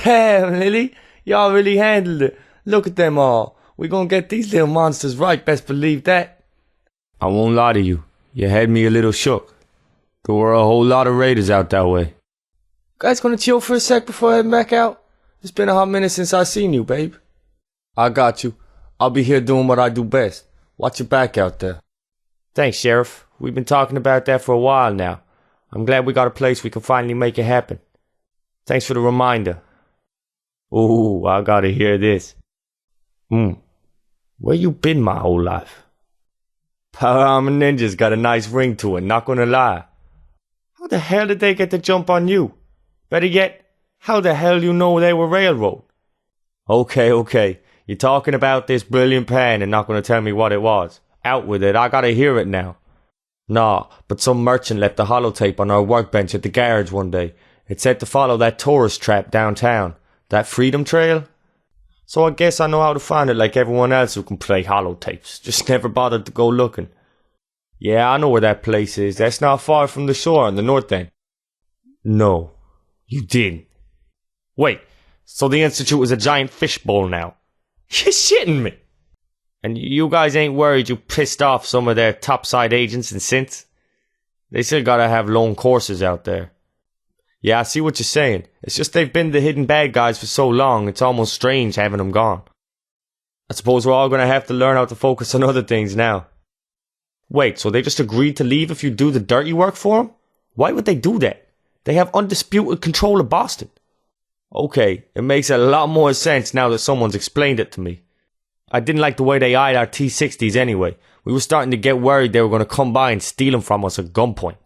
Damn, Lily, y'all really handled it. Look at them all. We gonna get these little monsters right, best believe that. I won't lie to you. You had me a little shook. There were a whole lot of raiders out that way. Guys gonna chill for a sec before heading back out? It's been a hot minute since I seen you, babe. I got you. I'll be here doing what I do best. Watch your back out there. Thanks, Sheriff. We've been talking about that for a while now. I'm glad we got a place we can finally make it happen. Thanks for the reminder. Ooh, I gotta hear this. Where you been my whole life? Power Armor Ninja's got a nice ring to it, not gonna lie. How the hell did they get the jump on you? Better yet, how the hell you know they were railroad? Okay. You're talking about this brilliant plan and not gonna tell me what it was. Out with it, I gotta hear it now. Nah, but some merchant left a holotape on our workbench at the garage one day. It said to follow that tourist trap downtown. That Freedom Trail? So I guess I know how to find it like everyone else who can play holotapes. Just never bothered to go looking. Yeah, I know where that place is. That's not far from the shore on the north end. No, you didn't. Wait, so the Institute is a giant fishbowl now? You're shitting me. And you guys ain't worried you pissed off some of their topside agents and synths? They still gotta have lone courses out there. Yeah, I see what you're saying. It's just they've been the hidden bad guys for so long, it's almost strange having them gone. I suppose we're all gonna have to learn how to focus on other things now. Wait, so they just agreed to leave if you do the dirty work for them? Why would they do that? They have undisputed control of Boston. Okay, it makes a lot more sense now that someone's explained it to me. I didn't like the way they eyed our T-60s anyway. We were starting to get worried they were going to come by and steal them from us at gunpoint.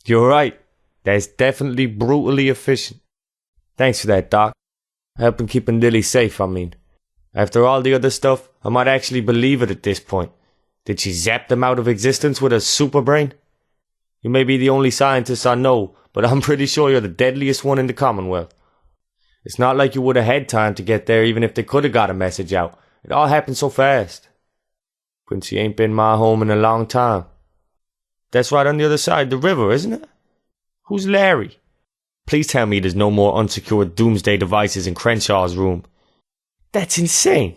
You're right. That's definitely brutally efficient. Thanks for that, Doc. Helping keeping Lily safe, I mean. After all the other stuff, I might actually believe it at this point. Did she zap them out of existence with a super brain? You may be the only scientist I know, but I'm pretty sure you're the deadliest one in the Commonwealth. It's not like you would have had time to get there even if they could have got a message out. It all happened so fast. Quincy ain't been my home in a long time. That's right on the other side of the river, isn't it? Who's Larry? Please tell me there's no more unsecured doomsday devices in Crenshaw's room. That's insane.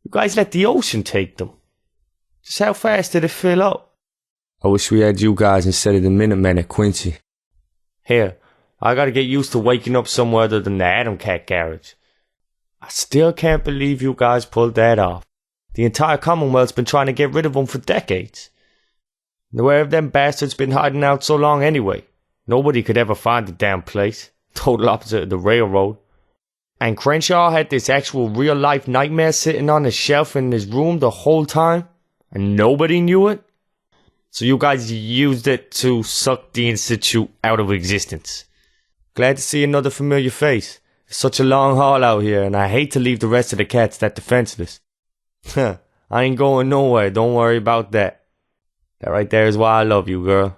You guys let the ocean take them. Just how fast did it fill up? I wish we had you guys instead of the Minutemen at Quincy. Here, I gotta get used to waking up somewhere other than the Atom Cat garage. I still can't believe you guys pulled that off. The entire Commonwealth's been trying to get rid of them for decades. Where have them bastards been hiding out so long anyway? Nobody could ever find the damn place. Total opposite of the railroad. And Crenshaw had this actual real-life nightmare sitting on his shelf in his room the whole time? And nobody knew it? So you guys used it to suck the Institute out of existence. Glad to see another familiar face. It's such a long haul out here, and I hate to leave the rest of the cats that defenseless. I ain't going nowhere, don't worry about that. That right there is why I love you, girl.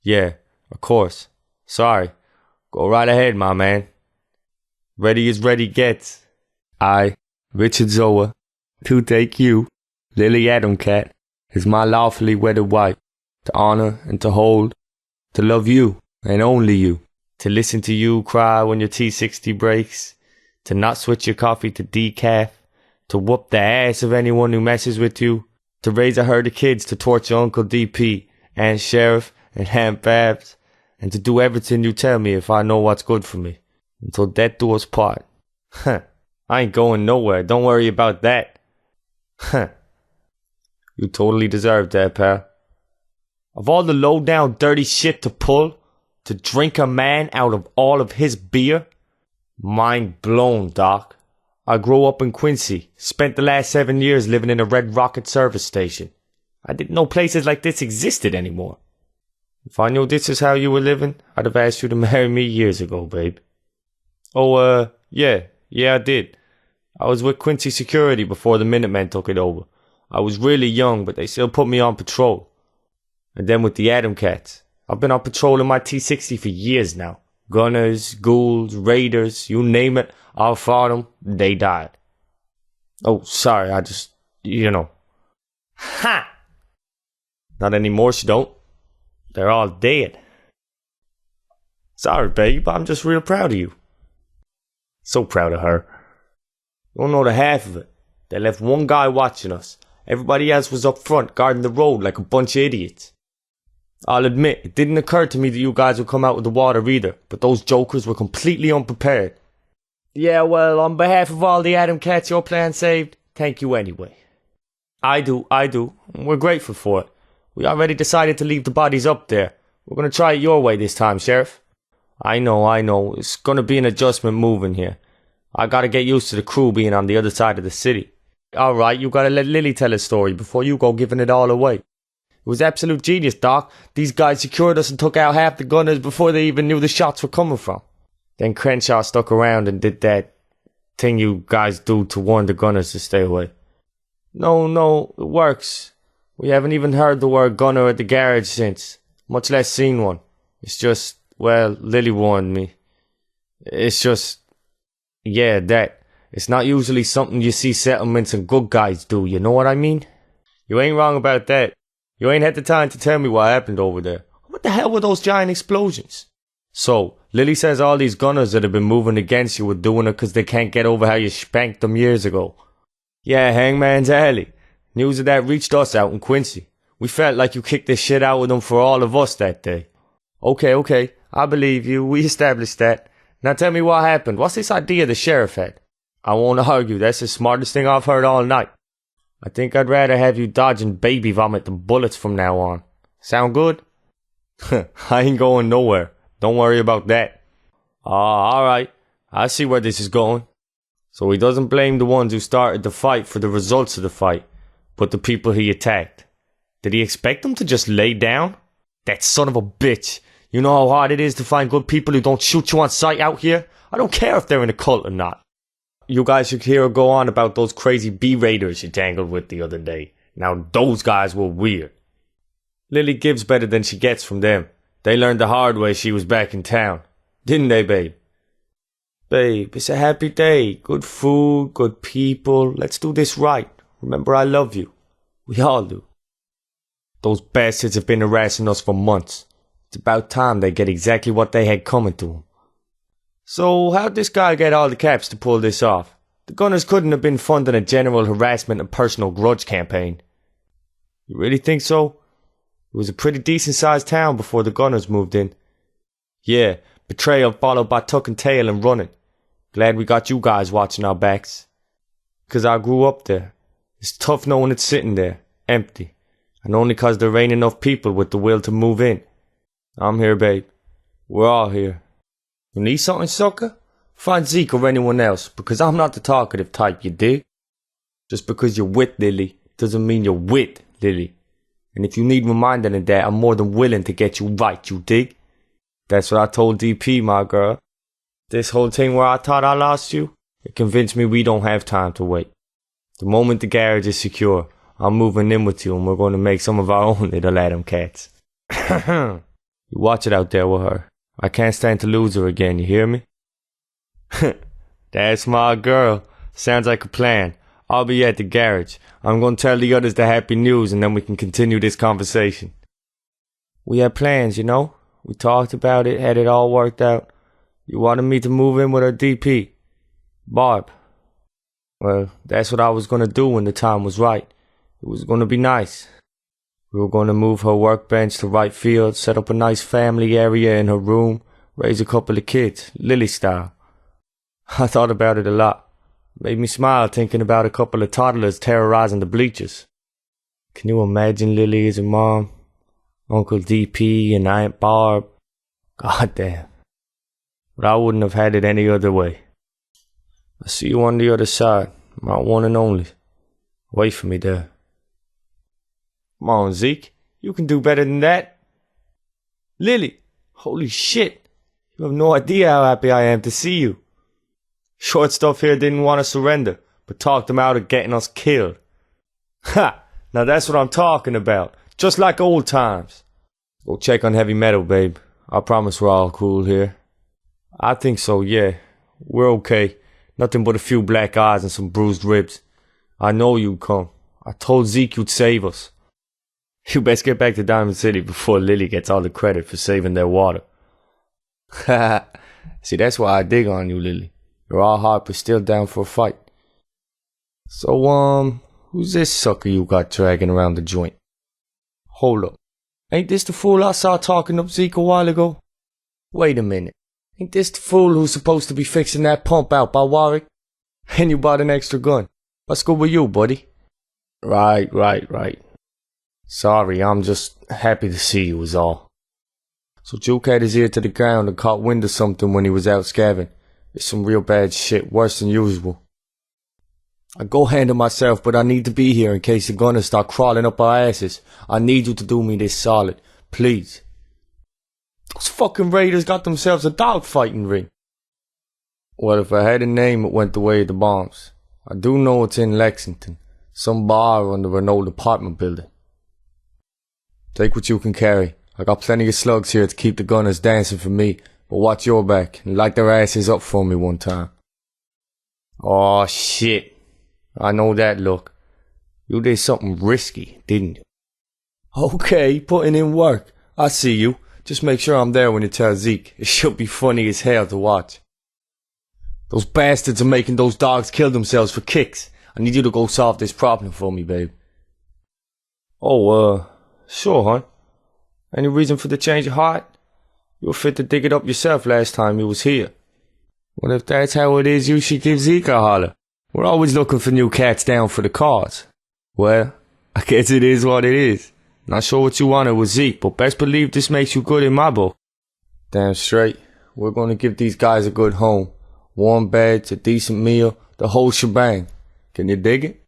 Yeah, of course. Sorry. Go right ahead, my man. Ready as ready gets. I, Richard Zoa, to take you, Lily Atom Cat, as my lawfully wedded wife, to honor and to hold, to love you, and only you. To listen to you cry when your T60 breaks, to not switch your coffee to decaf, to whoop the ass of anyone who messes with you, to raise a herd of kids to torture Uncle DP, and Sheriff, and Aunt Babs, and to do everything you tell me if I know what's good for me, until death do us part. I ain't going nowhere, don't worry about that. You totally deserve that, pal. Of all the low-down dirty shit to pull, to drink a man out of all of his beer? Mind blown, Doc. I grew up in Quincy, spent the last 7 years living in a Red Rocket service station. I didn't know places like this existed anymore. If I knew this is how you were living, I'd have asked you to marry me years ago, babe. Oh, yeah, I did. I was with Quincy Security before the Minutemen took it over. I was really young, but they still put me on patrol. And then with the Atom Cats. I've been on patrol in my T-60 for years now. Gunners, ghouls, raiders, you name it, I fought them, they died. Oh, sorry, I just, Ha! Not anymore, she don't. They're all dead. Sorry, babe, I'm just real proud of you. So proud of her. You don't know the half of it. They left one guy watching us. Everybody else was up front, guarding the road like a bunch of idiots. I'll admit, it didn't occur to me that you guys would come out with the water either, but those jokers were completely unprepared. Yeah, well, on behalf of all the Adam cats your plan saved, thank you anyway. I do. We're grateful for it. We already decided to leave the bodies up there. We're gonna try it your way this time, Sheriff. I know. It's gonna be an adjustment moving here. I gotta get used to the crew being on the other side of the city. Alright, you gotta let Lily tell a story before you go giving it all away. It was absolute genius, Doc. These guys secured us and took out half the gunners before they even knew the shots were coming from. Then Crenshaw stuck around and did that thing you guys do to warn the gunners to stay away. No, it works. We haven't even heard the word gunner at the garage since, much less seen one. It's just, well, Lily warned me. It's just, yeah, that. It's not usually something you see settlements and good guys do, you know what I mean? You ain't wrong about that. You ain't had the time to tell me what happened over there. What the hell were those giant explosions? So, Lily says all these gunners that have been moving against you were doing it because they can't get over how you spanked them years ago. Yeah, Hangman's Alley. News of that reached us out in Quincy. We felt like you kicked the shit out of them for all of us that day. Okay, I believe you. We established that. Now tell me what happened. What's this idea the sheriff had? I won't argue. That's the smartest thing I've heard all night. I think I'd rather have you dodging baby vomit than bullets from now on. Sound good? I ain't going nowhere. Don't worry about that. Alright. I see where this is going. So he doesn't blame the ones who started the fight for the results of the fight, but the people he attacked. Did he expect them to just lay down? That son of a bitch. You know how hard it is to find good people who don't shoot you on sight out here? I don't care if they're in a cult or not. You guys should hear her go on about those crazy B-Raiders she tangled with the other day. Now those guys were weird. Lily gives better than she gets from them. They learned the hard way she was back in town. Didn't they, babe? Babe, it's a happy day. Good food, good people. Let's do this right. Remember, I love you. We all do. Those bastards have been harassing us for months. It's about time they get exactly what they had coming to them. So, how'd this guy get all the caps to pull this off? The gunners couldn't have been funding a general harassment and personal grudge campaign. You really think so? It was a pretty decent-sized town before the gunners moved in. Yeah, betrayal followed by tucking tail and running. Glad we got you guys watching our backs. 'Cause I grew up there. It's tough knowing it's sitting there, empty. And only 'cause there ain't enough people with the will to move in. I'm here, babe. We're all here. You need something, sucker? Find Zeke or anyone else, because I'm not the talkative type, you dig? Just because you're with Lily doesn't mean you're with Lily. And if you need reminding of that, I'm more than willing to get you right, you dig? That's what I told DP, my girl. This whole thing where I thought I lost you, it convinced me we don't have time to wait. The moment the garage is secure, I'm moving in with you and we're going to make some of our own little Adam cats. You watch it out there with her. I can't stand to lose her again, you hear me? That's my girl. Sounds like a plan. I'll be at the garage. I'm going to tell the others the happy news and then we can continue this conversation. We had plans, you know? We talked about it, had it all worked out. You wanted me to move in with her DP, Barb. Well, that's what I was going to do when the time was right. It was going to be nice. We were going to move her workbench to right field, set up a nice family area in her room, raise a couple of kids, Lily style. I thought about it a lot. Made me smile thinking about a couple of toddlers terrorizing the bleachers. Can you imagine Lily as a mom? Uncle DP and Aunt Barb? God damn. But I wouldn't have had it any other way. I see you on the other side, my one and only. Wait for me there. Come on, Zeke. You can do better than that. Lily, holy shit. You have no idea how happy I am to see you. Short stuff here didn't want to surrender, but talked them out of getting us killed. Ha! Now that's what I'm talking about. Just like old times. Go check on heavy metal, babe. I promise we're all cool here. I think so, yeah. We're okay. Nothing but a few black eyes and some bruised ribs. I know you'd come. I told Zeke you'd save us. You best get back to Diamond City before Lily gets all the credit for saving their water. See, that's why I dig on you, Lily. You're all hot but still down for a fight. So, who's this sucker you got dragging around the joint? Hold up. Ain't this the fool I saw talking up Zeke a while ago? Wait a minute. Ain't this the fool who's supposed to be fixing that pump out by Warwick? And you bought an extra gun. What's good with you, buddy? Right. Sorry, I'm just happy to see you is all. So Juke had his ear to the ground and caught wind of something when he was out scavenging. It's some real bad shit, worse than usual. I go handle myself, but I need to be here in case the gunners start crawling up our asses. I need you to do me this solid, please. Those fucking raiders got themselves a dogfighting ring. Well, if I had a name, it went the way of the bombs. I do know it's in Lexington, some bar under an old apartment building. Take what you can carry. I got plenty of slugs here to keep the gunners dancing for me, but watch your back and light their asses up for me one time. Aw, shit. I know that look. You did something risky, didn't you? Okay, putting in work. I see you. Just make sure I'm there when you tell Zeke. It should be funny as hell to watch. Those bastards are making those dogs kill themselves for kicks. I need you to go solve this problem for me, babe. Oh, sure, hon. Any reason for the change of heart? You were fit to dig it up yourself last time you was here. Well, if that's how it is, you should give Zeke a holler. We're always looking for new cats down for the cause. Well, I guess it is what it is. Not sure what you wanted with Zeke, but best believe this makes you good in my book. Damn straight. We're going to give these guys a good home. Warm beds, a decent meal, the whole shebang. Can you dig it?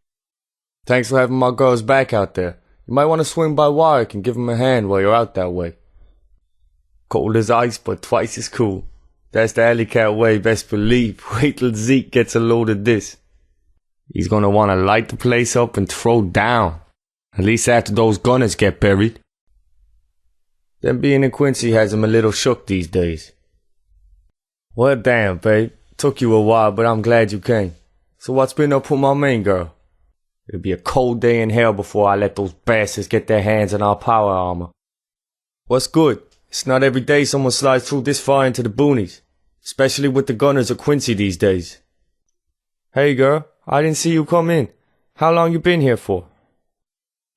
Thanks for having my girls back out there. You might want to swing by Warwick and give them a hand while you're out that way. Cold as ice, but twice as cool. That's the alley cat way, best believe. Wait till Zeke gets a load of this. He's gonna want to light the place up and throw down. At least after those gunners get buried. Them being in Quincy has him a little shook these days. Well, damn, babe. Took you a while, but I'm glad you came. So what's been up with my main girl? It'll be a cold day in hell before I let those bastards get their hands on our power armor. What's good? It's not every day someone slides through this far into the boonies. Especially with the gunners at Quincy these days. Hey girl, I didn't see you come in. How long you been here for?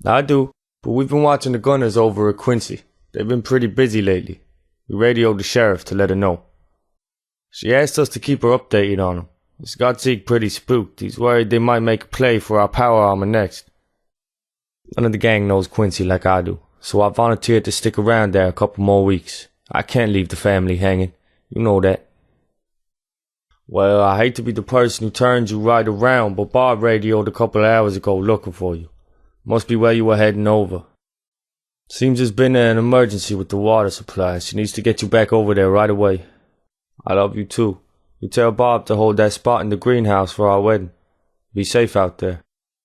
I do, but we've been watching the gunners over at Quincy. They've been pretty busy lately. We radioed the sheriff to let her know. She asked us to keep her updated on them. It's got Zeke pretty spooked. He's worried they might make a play for our power armor next. None of the gang knows Quincy like I do, so I volunteered to stick around there a couple more weeks. I can't leave the family hanging. You know that. Well, I hate to be the person who turns you right around, but Bob radioed a couple of hours ago looking for you. Must be where you were heading over. Seems there's been an emergency with the water supply. She needs to get you back over there right away. I love you too. You tell Bob to hold that spot in the greenhouse for our wedding. Be safe out there.